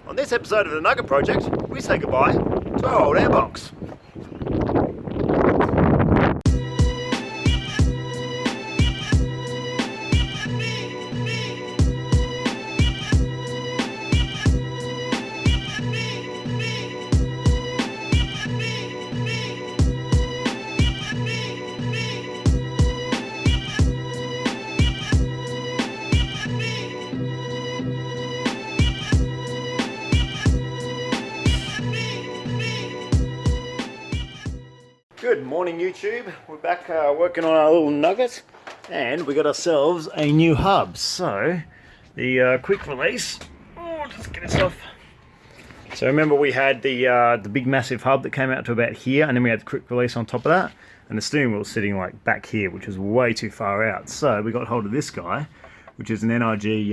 On this episode of the Nugget Project, we say goodbye to our old airbox. Good morning YouTube, we're back working on our little Nugget and we got ourselves a new hub. So the quick release, just get this off. So remember we had the big massive hub that came out to about here, and then we had the quick release on top of that, and the steering wheel sitting like back here, which is way too far out. So we got hold of this guy, which is an NRG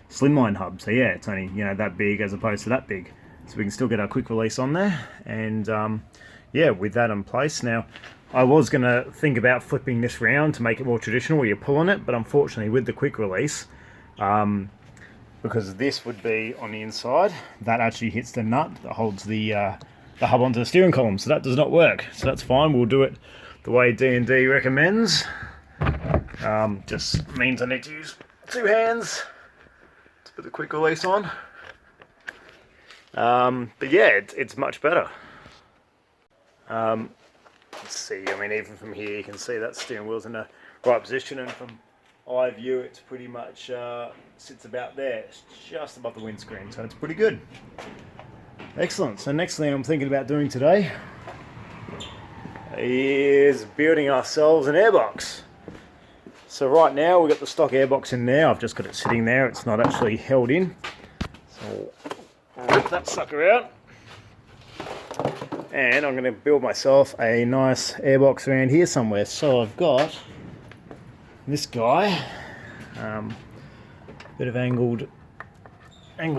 slimline hub. So yeah, it's only that big as opposed to that big, so we can still get our quick release on there. And yeah, with that in place. Now, I was going to think about flipping this round to make it more traditional where you're pulling it, but unfortunately with the quick release, because this would be on the inside, that actually hits the nut that holds the hub onto the steering column, so that does not work. So that's fine, we'll do it the way D&D recommends. Just means I need to use two hands to put the quick release on. But yeah, it's much better. Let's see, I mean, even from here you can see that steering wheel's in the right position, and from eye view it's pretty much sits about there. It's just above the windscreen, so it's pretty good. Excellent. So next thing I'm thinking about doing today is building ourselves an airbox. So right now we've got the stock airbox in there. I've just got it sitting there, it's not actually held in. So I'll rip that sucker out. And I'm going to build myself a nice airbox around here somewhere. So I've got this guy, bit of angled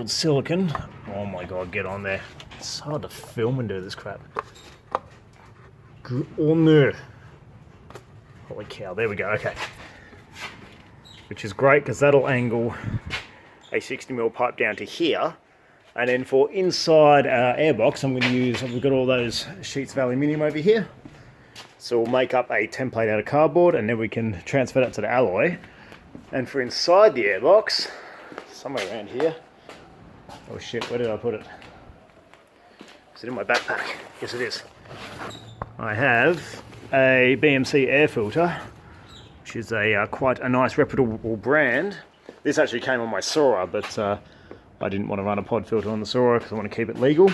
silicon. Oh my god, get on there. It's hard to film and do this crap. Get on there. Holy cow, there we go, okay. Which is great because that'll angle a 60mm pipe down to here. And then for inside our airbox, I'm going to use, we've got all those sheets of aluminium over here. So we'll make up a template out of cardboard, and then we can transfer that to the alloy. And for inside the airbox, somewhere around here. Oh shit, where did I put it? Is it in my backpack? Yes it is. I have a BMC air filter, which is quite a nice reputable brand. This actually came on my Sora, but I didn't want to run a pod filter on the Sora because I want to keep it legal.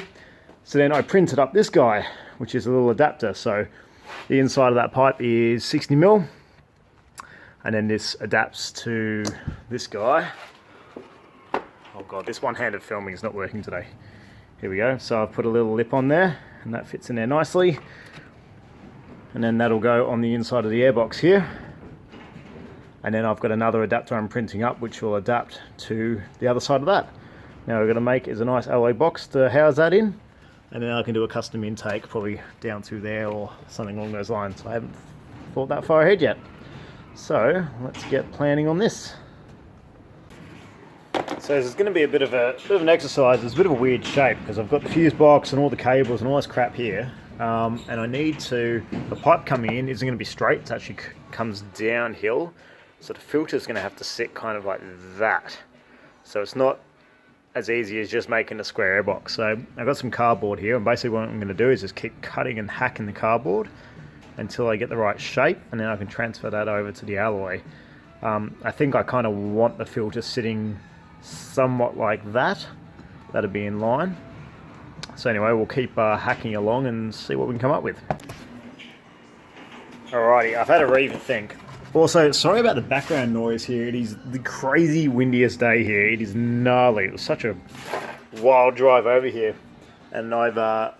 So then I printed up this guy, which is a little adapter. So the inside of that pipe is 60mm, and then this adapts to this guy. Oh god, this one-handed filming is not working today. Here we go. So I've put a little lip on there, and that fits in there nicely. And then that'll go on the inside of the airbox here. And then I've got another adapter I'm printing up, which will adapt to the other side of that. Now we're going to make is a nice alloy box to house that in, and then I can do a custom intake probably down through there or something along those lines. I haven't thought that far ahead yet. So let's get planning on this. So there's going to be a bit of an exercise. It's a bit of a weird shape because I've got the fuse box and all the cables and all this crap here, and I need to, the pipe coming in isn't going to be straight, it actually comes downhill, so the filter is going to have to sit kind of like that. So it's not as easy as just making a square airbox. So I've got some cardboard here, and basically what I'm going to do is just keep cutting and hacking the cardboard until I get the right shape, and then I can transfer that over to the alloy. I think I kind of want the filter sitting somewhat like that. That'd be in line. So anyway, we'll keep hacking along and see what we can come up with. Alrighty, I've had a read and think. Also, sorry about the background noise here. It is the crazy windiest day here. It is gnarly. It was such a wild drive over here. And I've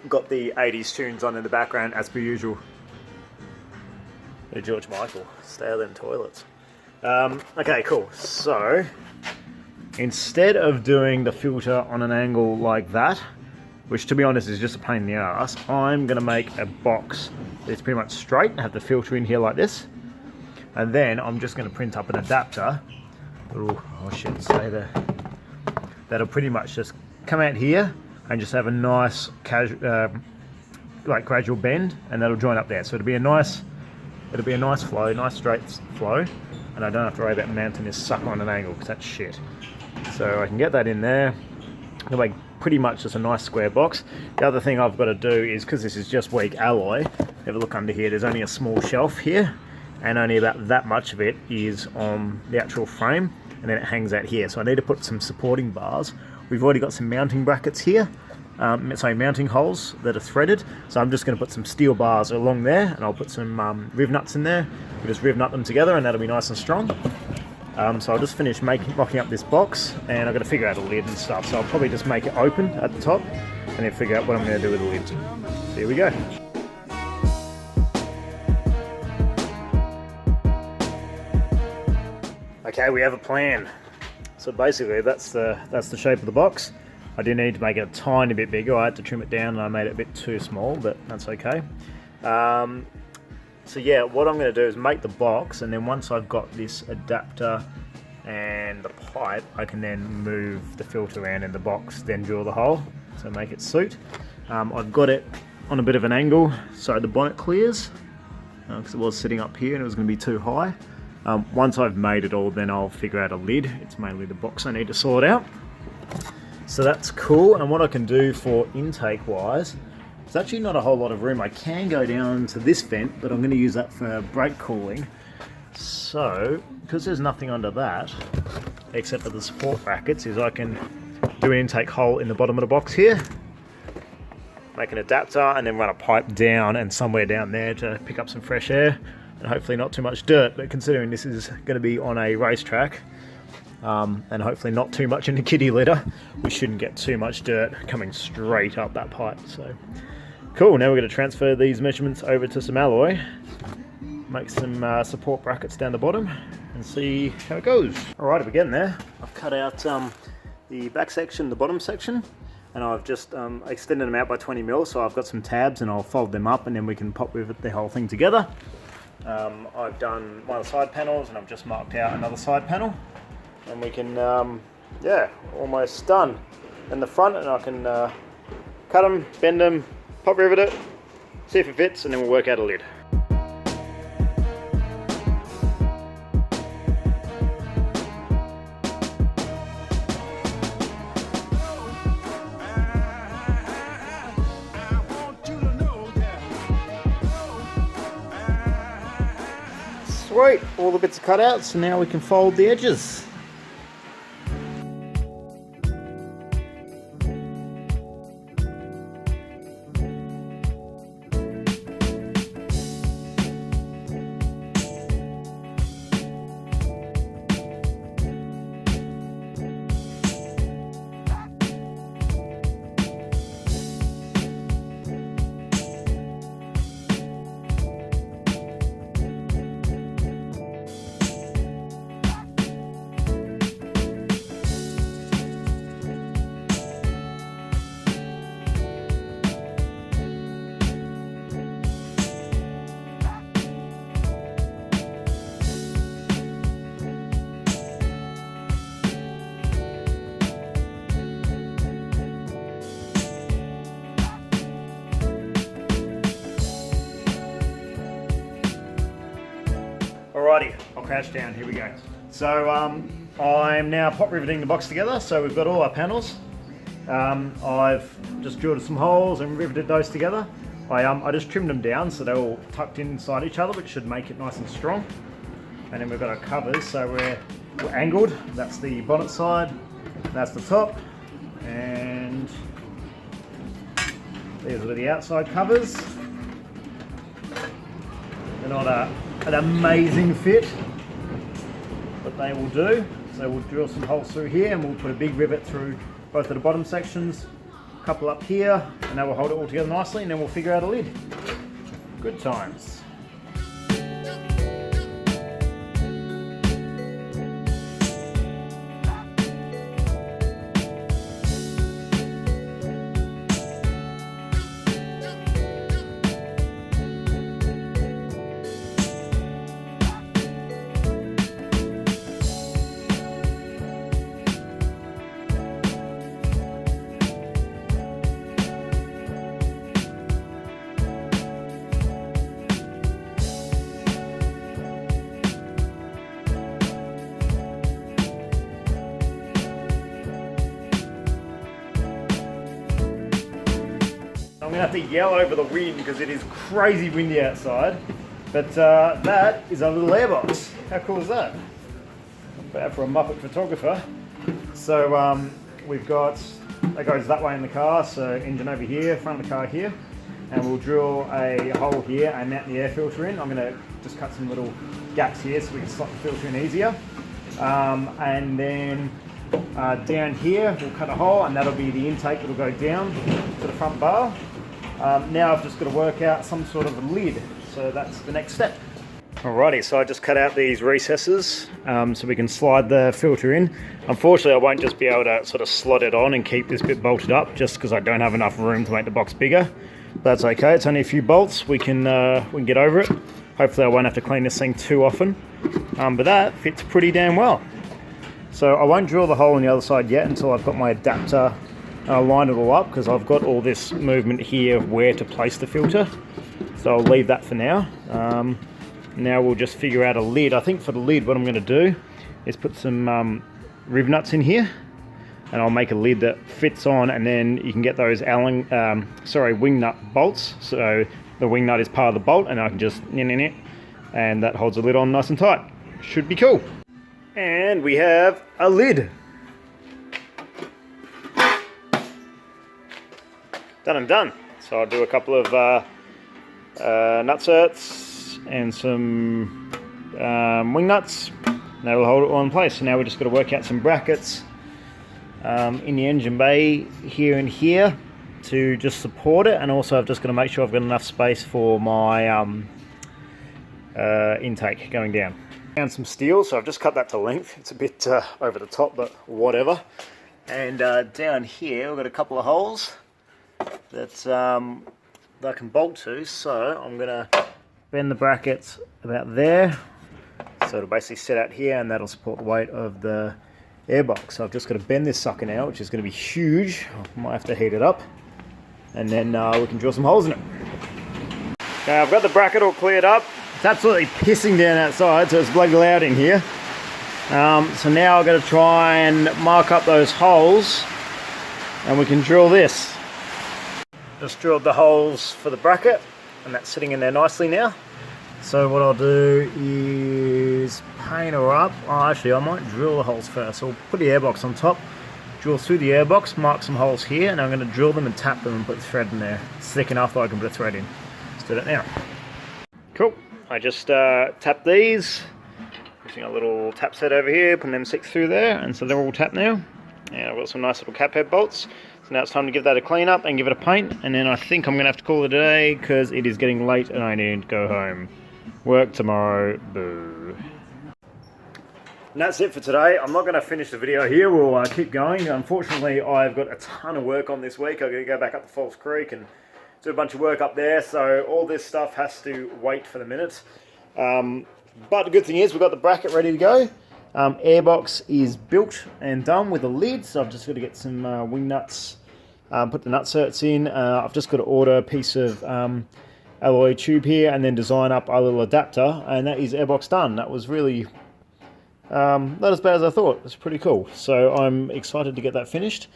got the 80s tunes on in the background as per usual. Hey, George Michael, stay out of them toilets. Okay, cool. So, instead of doing the filter on an angle like that, which to be honest is just a pain in the ass, I'm going to make a box that's pretty much straight and have the filter in here like this. And then I'm just going to print up an adapter. Oh shit, stay there. That'll pretty much just come out here and just have a nice like gradual bend, and that'll join up there. So it'll be a nice flow, nice straight flow, and I don't have to worry about mounting this sucker on an angle because that's shit. So I can get that in there. It'll make pretty much just a nice square box. The other thing I've got to do is, because this is just weak alloy, have a look under here, there's only a small shelf here, and only about that much of it is on the actual frame, and then it hangs out here. So I need to put some supporting bars. We've already got some mounting brackets here, mounting holes that are threaded. So I'm just going to put some steel bars along there, and I'll put some riv nuts in there. We'll just riv nut them together, and that'll be nice and strong. So I'll just finish mocking up this box, and I've got to figure out a lid and stuff. So I'll probably just make it open at the top, and then figure out what I'm going to do with the lid. So here we go. Okay, we have a plan. So basically that's the shape of the box. I do need to make it a tiny bit bigger. I had to trim it down and I made it a bit too small, but that's okay. So yeah, what I'm going to do is make the box, and then once I've got this adapter and the pipe, I can then move the filter around in the box, then drill the hole, so make it suit. I've got it on a bit of an angle so the bonnet clears, because it was sitting up here and it was going to be too high. Once I've made it all, then I'll figure out a lid. It's mainly the box I need to sort out. So that's cool, and what I can do for intake wise, there's actually not a whole lot of room. I can go down to this vent, but I'm going to use that for brake cooling. So, because there's nothing under that, except for the support brackets, is I can do an intake hole in the bottom of the box here, make an adapter, and then run a pipe down and somewhere down there to pick up some fresh air, and hopefully not too much dirt. But considering this is going to be on a racetrack, and hopefully not too much in the kiddie litter, we shouldn't get too much dirt coming straight up that pipe. So cool, now we're going to transfer these measurements over to some alloy, make some support brackets down the bottom, and see how it goes. Alright, we're getting there. I've cut out the back section, the bottom section, and I've just extended them out by 20 mil, so I've got some tabs and I'll fold them up and then we can pop with the whole thing together. I've done one of the side panels and I've just marked out another side panel, and we can, yeah, almost done. In the front, and I can cut them, bend them, pop rivet it, see if it fits, and then we'll work out a lid. Sweet, all the bits are cut out, so now we can fold the edges. Alrighty, I'll crouch down, here we go. So I'm now pop riveting the box together, so we've got all our panels. I've just drilled some holes and riveted those together. I just trimmed them down so they're all tucked inside each other, which should make it nice and strong. And then we've got our covers, so we're angled. That's the bonnet side, that's the top, and these are the outside covers. They're not an amazing fit, but they will do. So we'll drill some holes through here and we'll put a big rivet through both of the bottom sections, a couple up here, and that will hold it all together nicely, and then we'll figure out a lid. Good times. going to have to yell over the wind because it is crazy windy outside. But that is our little airbox. How cool is that? Not bad for a Muppet photographer. So we've got, that goes that way in the car, so engine over here, front of the car here. And we'll drill a hole here and mount the air filter in. I'm going to just cut some little gaps here so we can slot the filter in easier. And then down here we'll cut a hole, and that'll be the intake that'll go down to the front bar. Now I've just got to work out some sort of a lid, so that's the next step. Alrighty, so I just cut out these recesses so we can slide the filter in. Unfortunately, I won't just be able to sort of slot it on and keep this bit bolted up just because I don't have enough room to make the box bigger. That's okay, it's only a few bolts, we can get over it. Hopefully I won't have to clean this thing too often, but that fits pretty damn well. So I won't drill the hole on the other side yet until I've got my adapter lined it all up, because I've got all this movement here of where to place the filter. So I'll leave that for now. Now we'll just figure out a lid. I think for the lid what I'm going to do is put some riv nuts in here, and I'll make a lid that fits on, and then you can get those wing nut bolts. So the wing nut is part of the bolt, and I can just and that holds the lid on nice and tight. Should be cool. And we have a lid. Done and done. So I'll do a couple of nutserts and some wing nuts. That will hold it all in place. So now we're just got to work out some brackets in the engine bay here and here to just support it, and also I've just got to make sure I've got enough space for my intake going down. Found some steel, so I've just cut that to length. It's a bit over the top, but whatever. And down here we've got a couple of holes that I can bolt to, so I'm going to bend the brackets about there. So it'll basically set out here, and that'll support the weight of the airbox. So I've just got to bend this sucker now, which is going to be huge. I might have to heat it up, and then we can drill some holes in it. Okay, I've got the bracket all cleared up. It's absolutely pissing down outside, so it's bloody loud in here. So now I've got to try and mark up those holes, and we can drill this. Just drilled the holes for the bracket, and that's sitting in there nicely now. So what I'll do is paint her up. Oh, actually I might drill the holes first. So I'll put the airbox on top, drill through the airbox, mark some holes here, and I'm going to drill them and tap them and put the thread in there. It's thick enough that I can put a thread in. Let's do that now. Cool. I just tapped these, using a little tap set over here, putting them 6 through there, and so they're all tapped now. And I've got some nice little cap head bolts. So now it's time to give that a clean up and give it a paint, and then I think I'm going to have to call it a day because it is getting late and I need to go home. Work tomorrow, boo. And that's it for today. I'm not going to finish the video here, we'll keep going. Unfortunately, I've got a ton of work on this week. I'm going to go back up to Falls Creek and do a bunch of work up there, so all this stuff has to wait for the minute. But the good thing is we've got the bracket ready to go. Airbox is built and done with a lid, so I've just got to get some wing nuts, put the nutserts in. I've just got to order a piece of alloy tube here and then design up a little adapter, and that is airbox done. That was really not as bad as I thought. It's pretty cool, so I'm excited to get that finished.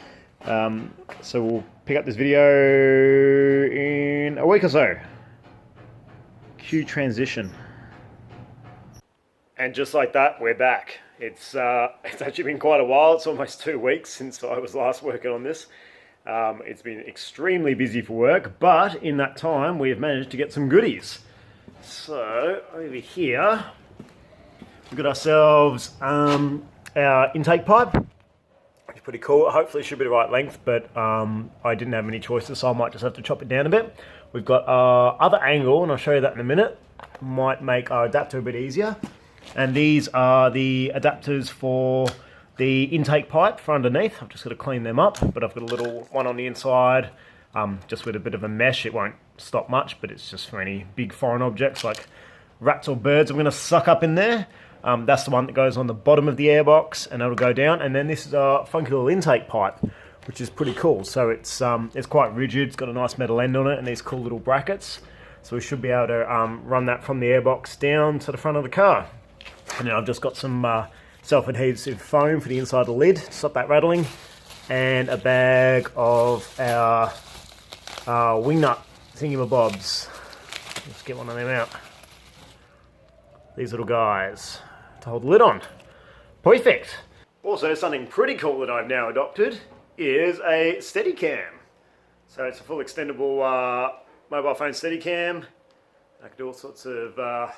So we'll pick up this video in a week or so. Cue transition. And just like that, we're back. It's actually been quite a while. It's almost 2 weeks since I was last working on this. It's been extremely busy for work, but in that time we have managed to get some goodies. So over here we've got ourselves our intake pipe, which is pretty cool. Hopefully it should be the right length, but I didn't have many choices, so I might just have to chop it down a bit. We've got our other angle, and I'll show you that in a minute. Might make our adapter a bit easier. And these are the adapters for the intake pipe for underneath. I've just got to clean them up, but I've got a little one on the inside, just with a bit of a mesh. It won't stop much, but it's just for any big foreign objects like rats or birds I'm going to suck up in there. That's the one that goes on the bottom of the airbox, and it'll go down. And then this is our funky little intake pipe, which is pretty cool. So it's quite rigid. It's got a nice metal end on it and these cool little brackets. So we should be able to run that from the airbox down to the front of the car. And then I've just got some self-adhesive foam for the inside of the lid to stop that rattling, and a bag of our wing nut thingamabobs. Let's get one of them out. These little guys to hold the lid on. Perfect. Also, something pretty cool that I've now adopted is a Steadicam. So it's a full extendable mobile phone Steadicam. I can do all sorts of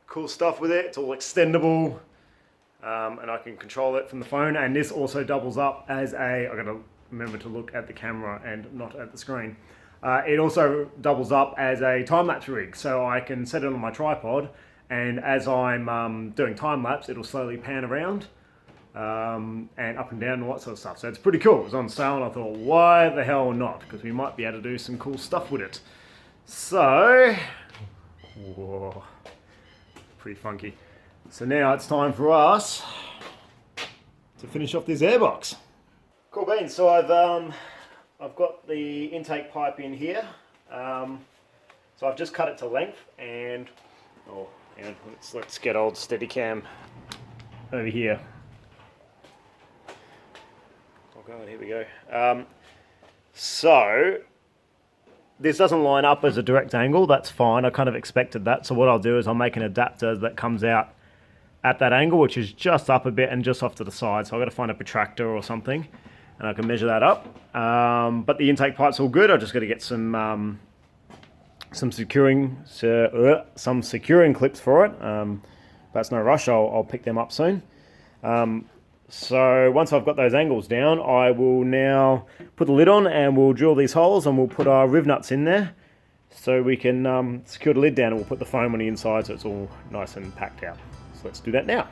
cool stuff with it. It's all extendable, and I can control it from the phone. And this also doubles up as a, I gotta remember to look at the camera and not at the screen. It also doubles up as a time-lapse rig, so I can set it on my tripod, and as I'm doing time-lapse, it'll slowly pan around and up and down and all that sort of stuff. So it's pretty cool. It was on sale and I thought, why the hell not? Because we might be able to do some cool stuff with it. So, whoa, pretty funky. So now it's time for us to finish off this airbox. Cool beans. So I've got the intake pipe in here. So I've just cut it to length, and let's get old Steadicam over here. Oh god, here we go. So this doesn't line up as a direct angle. That's fine. I kind of expected that. So what I'll do is I'll make an adapter that comes out at that angle, which is just up a bit and just off to the side. So I've got to find a protractor or something, and I can measure that up. But the intake pipe's all good. I've just got to get some securing clips for it. But it's no rush. I'll pick them up soon. So once I've got those angles down, I will now put the lid on and we'll drill these holes and we'll put our riv nuts in there so we can secure the lid down, and we'll put the foam on the inside so it's all nice and packed out. So let's do that now.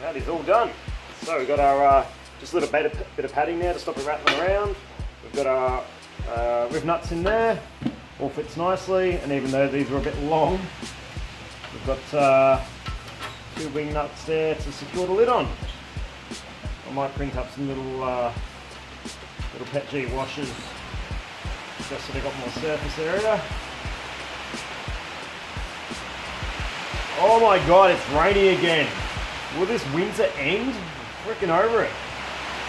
That is all done. So we've got our just a little bit of padding there to stop it rattling around. We've got our riv nuts in there, all fits nicely, and even though these are a bit long, we've got 2 wing nuts there to secure the lid on. I might print up some little Pet G washers just so they've got more surface area. Oh my god, it's rainy again. Will this winter end? I'm freaking over it.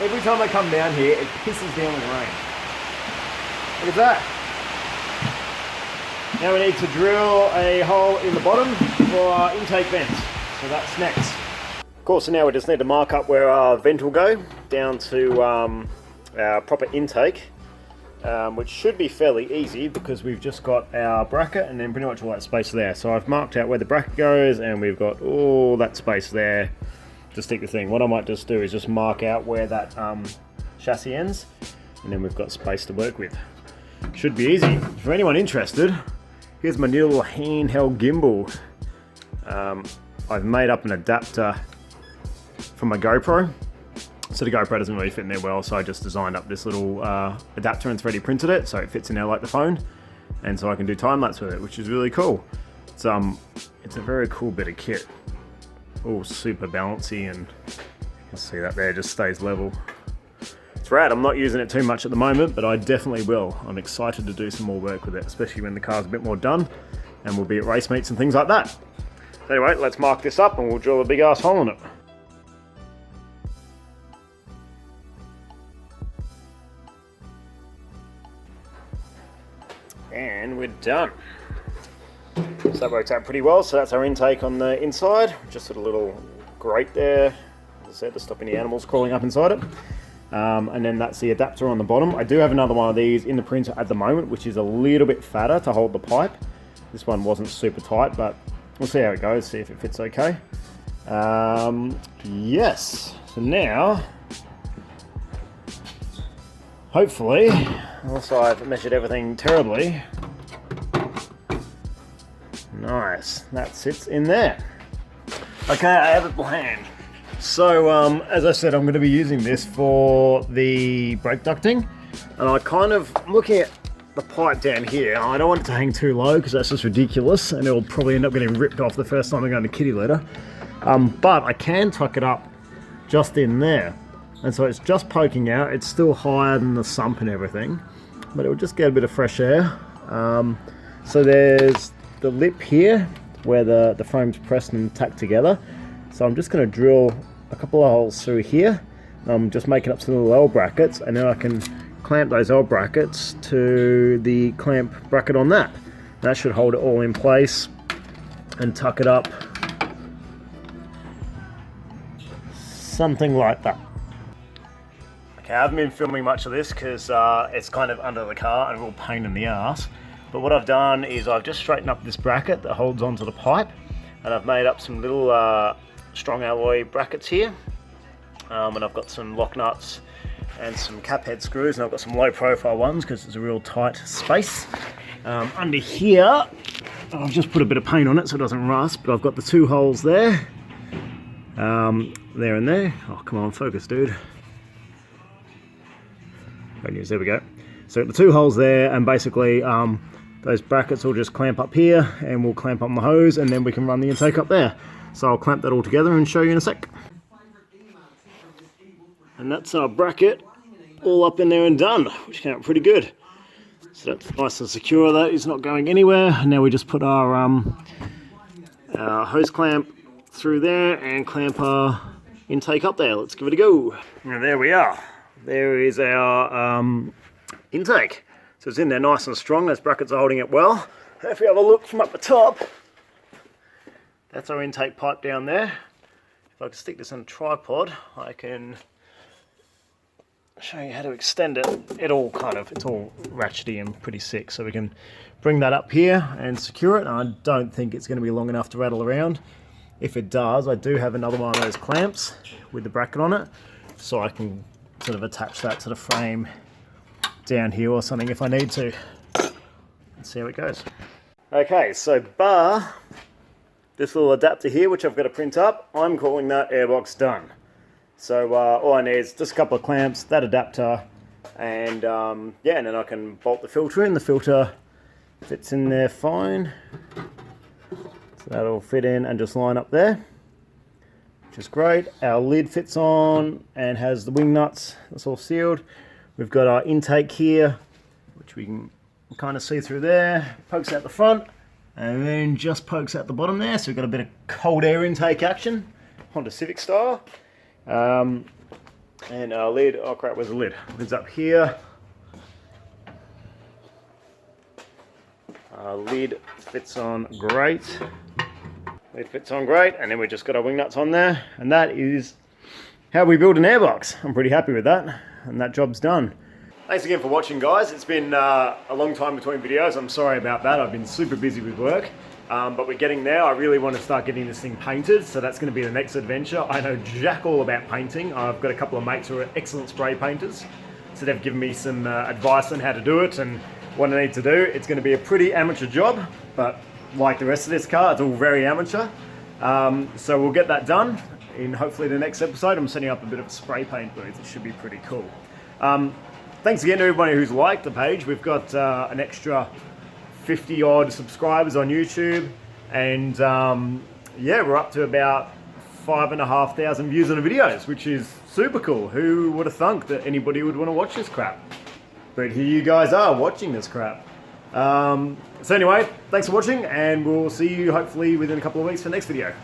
Every time I come down here, it pisses down with rain. Look at that. Now we need to drill a hole in the bottom for our intake vents. So that's next. Of course, so now we just need to mark up where our vent will go, down to our proper intake, which should be fairly easy because we've just got our bracket and then pretty much all that space there. So I've marked out where the bracket goes and we've got all that space there to stick the thing. What I might just do is just mark out where that chassis ends, and then we've got space to work with. Should be easy. For anyone interested, here's my new little handheld gimbal. I've made up an adapter from my GoPro. So the GoPro doesn't really fit in there well, so I just designed up this little adapter and 3D printed it so it fits in there like the phone, and so I can do time lapse with it, which is really cool. It's a very cool bit of kit. All super bouncy, and you can see that there just stays level. It's rad. I'm not using it too much at the moment, but I definitely will. I'm excited to do some more work with it, especially when the car's a bit more done and we'll be at race meets and things like that. So anyway, let's mark this up and we'll drill a big ass hole in it. And we're done. So that worked out pretty well. So that's our intake on the inside. Just got a little grate there, as I said, to stop any animals crawling up inside it. And then that's the adapter on the bottom. I do have another one of these in the printer at the moment, which is a little bit fatter to hold the pipe. This one wasn't super tight, but we'll see how it goes, see if it fits okay. Yes, so now, hopefully, unless I've measured everything terribly, nice, that sits in there. Okay, I have a plan. So, as I said, I'm going to be using this for the brake ducting, and I'm looking at the pipe down here. I don't want it to hang too low because that's just ridiculous, and it'll probably end up getting ripped off the first time I go into kitty litter. But I can tuck it up just in there. And so it's just poking out. It's still higher than the sump and everything, but it will just get a bit of fresh air. So there's the lip here where the frame's pressed and tacked together. So I'm just going to drill a couple of holes through here. I'm just making up some little L brackets, and then I can clamp those L brackets to the clamp bracket on that. That should hold it all in place and tuck it up. Something like that. Okay, I haven't been filming much of this because it's kind of under the car and a real pain in the ass. But what I've done is I've just straightened up this bracket that holds onto the pipe, and I've made up some little strong alloy brackets here. And I've got some lock nuts and some cap head screws, and I've got some low profile ones because it's a real tight space. Under here, I've just put a bit of paint on it so it doesn't rust, but I've got the 2 holes there. There and there. Oh, come on, focus, dude. Great news, there we go. So the 2 holes there, and basically those brackets will just clamp up here, and we'll clamp on the hose, and then we can run the intake up there. So I'll clamp that all together and show you in a sec. And that's our bracket all up in there and done, which came out pretty good. So that's nice and secure, that is not going anywhere. And now we just put our hose clamp through there and clamp our intake up there. Let's give it a go. And there we are. There is our intake. So it's in there nice and strong. Those brackets are holding it well. If we have a look from up the top, that's our intake pipe down there. If I can stick this on a tripod, I can show you how to extend it. It's all ratchety and pretty sick, so we can bring that up here and secure it. I don't think it's going to be long enough to rattle around. If it does, I do have another one of those clamps with the bracket on it, so I can sort of attach that to the frame down here or something if I need to. Let's see how it goes. Okay, so bar this little adapter here, which I've got to print up, I'm calling that airbox done. So all I need is just a couple of clamps, that adapter, and yeah, and then I can bolt the filter in. The filter fits in there fine. So that'll fit in and just line up there, which is great. Our lid fits on and has the wing nuts, that's all sealed. We've got our intake here, which we can kind of see through there, pokes out the front, and then just pokes out the bottom there. So we've got a bit of cold air intake action, Honda Civic style. And our lid, oh crap, where's the lid? Lid's up here. Our lid fits on great. Lid fits on great, and then we just got our wing nuts on there, and that is how we build an airbox. I'm pretty happy with that, and that job's done. Thanks again for watching, guys. It's been a long time between videos. I'm sorry about that. I've been super busy with work. But we're getting there. I really want to start getting this thing painted, so that's going to be the next adventure. I know jack all about painting. I've got a couple of mates who are excellent spray painters, so they've given me some advice on how to do it and what I need to do. It's going to be a pretty amateur job, but like the rest of this car, it's all very amateur. So we'll get that done in hopefully the next episode. I'm setting up a bit of a spray paint booth. It should be pretty cool. Thanks again to everybody who's liked the page. We've got an extra 50 odd subscribers on YouTube, and yeah, we're up to about 5,500 views on the videos, which is super cool. Who would have thunk that anybody would want to watch this crap? But here you guys are watching this crap. So anyway, thanks for watching, and we'll see you hopefully within a couple of weeks for the next video.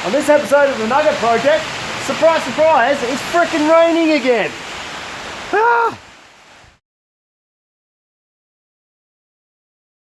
On this episode of the Nugget Project, surprise, surprise, it's frickin' raining again. Ah!